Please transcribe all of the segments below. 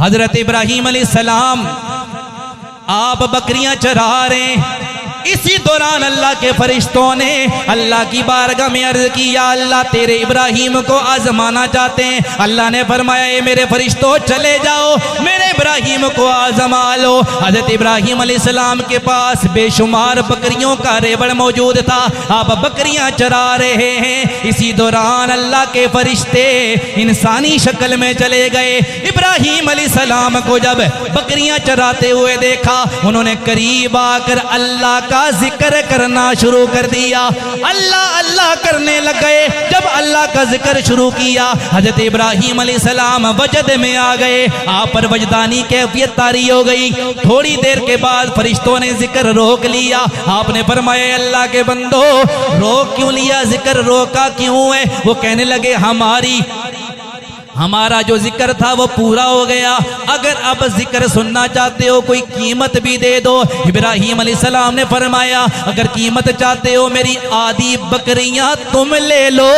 हजरत इब्राहीम अलैहिस्सलाम आप बकरियां चरा रहे हैं। इसी दौरान अल्लाह के फरिश्तों ने अल्लाह की बारगाह में अर्ज की, या अल्लाह तेरे इब्राहीम को आजमाना चाहते हैं। अल्लाह ने फरमाया, ए मेरे फरिश्तों चले जाओ, मेरे इब्राहीम को आजमा लो। हजरत इब्राहीम अलैहिस्सलाम के पास बेशुमार बकरियों का रेवड़ मौजूद था, आप बकरियां चरा रहे हैं। इसी दौरान अल्लाह के फरिश्ते इंसानी शक्ल में चले गए। इब्राहीम अलैहिस्सलाम को जब बकरियां चराते हुए देखा, उन्होंने करीब आकर अल्लाह का जिक्र करना शुरू कर दिया। अल्लाह अल्लाह करने लग गए। जब अल्लाह का जिक्र शुरू किया, हजरत इब्राहीम अलैहिस्सलाम वजद में आ गए, आप पर वजदानी कैफियत तारी हो गई। थोड़ी देर के बाद फरिश्तों ने जिक्र रोक लिया। आपने फरमाया, अल्लाह के बंदो रोक क्यों लिया, जिक्र रोका क्यों है? वो कहने लगे, हमारा जो जिक्र था वो पूरा हो गया, अगर अब जिक्र सुनना चाहते हो कोई कीमत भी दे दो। इब्राहीम अलैहिस्सलाम ने फरमाया, अगर कीमत चाहते हो मेरी आधी बकरियां तुम ले लो,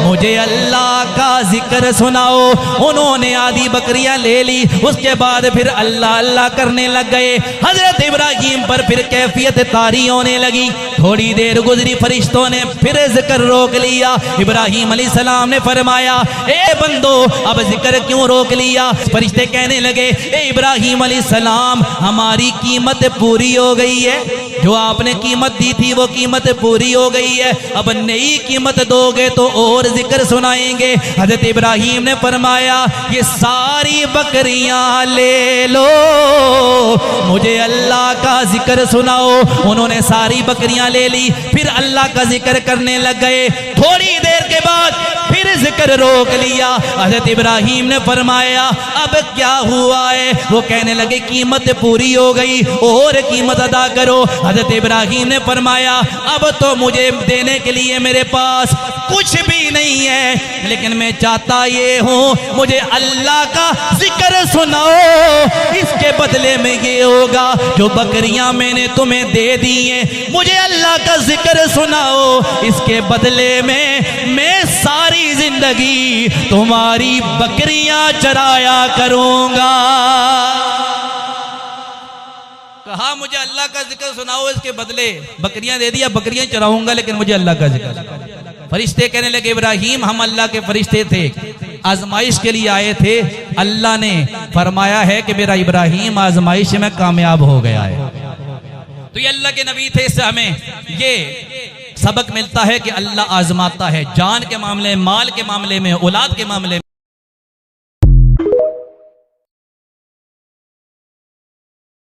मुझे अल्लाह का जिक्र सुनाओ। उन्होंने आधी बकरियां ले ली। उसके बाद फिर अल्लाह अल्लाह करने लग गए। हजरत इब्राहीम पर फिर कैफियत तारी होने लगी। थोड़ी देर गुजरी, फरिश्तों ने फिर जिक्र रोक लिया। इब्राहीम अलैहिस्सलाम ने फरमाया, ए बंदो अब जिक्र क्यों रोक लिया? फरिश्ते कहने लगे, ए इब्राहीम अलैहिस्सलाम हमारी कीमत पूरी हो गई है, जो आपने कीमत दी थी वो कीमत पूरी हो गई है, अब नई कीमत दोगे तो और जिक्र सुनाएंगे। हजरत इब्राहीम ने फरमाया, ये सारी बकरियां ले लो, मुझे अल्लाह का जिक्र सुनाओ। उन्होंने सारी बकरियां ले ली, फिर अल्लाह का जिक्र करने लग गए। थोड़ी देर के बाद फिर जिक्र रोक लिया। हजरत इब्राहीम ने फरमाया, अब क्या हुआ है? वो कहने लगे, कीमत पूरी हो गई, और कीमत अदा करो। हजरत इब्राहीम ने फरमाया, अब तो मुझे देने के लिए मेरे पास कुछ भी नहीं है, लेकिन मैं चाहता ये हूँ मुझे अल्लाह का जिक्र सुनाओ, इसके बदले में ये होगा जो बकरियां मैंने तुम्हें दे दी हैं, मुझे अल्लाह का जिक्र सुनाओ, इसके बदले में मैं सारी जिंदगी तुम्हारी बकरियां चराया करूंगा। कहा, मुझे अल्लाह का जिक्र सुनाओ, इसके बदले बकरियां दे दिया, बकरियां चराऊंगा, लेकिन मुझे अल्लाह का जिक्र। फरिश्ते कहने लगे, इब्राहीम हम अल्लाह के फरिश्ते थे, आजमाइश के लिए आए थे, अल्लाह ने फरमाया है कि मेरा इब्राहीम आजमाइश में कामयाब हो गया है। तो ये अल्लाह के नबी थे, इससे हमें ये सबक मिलता है कि अल्लाह आजमाता है, जान के मामले, माल के मामले में, औलाद के मामले में।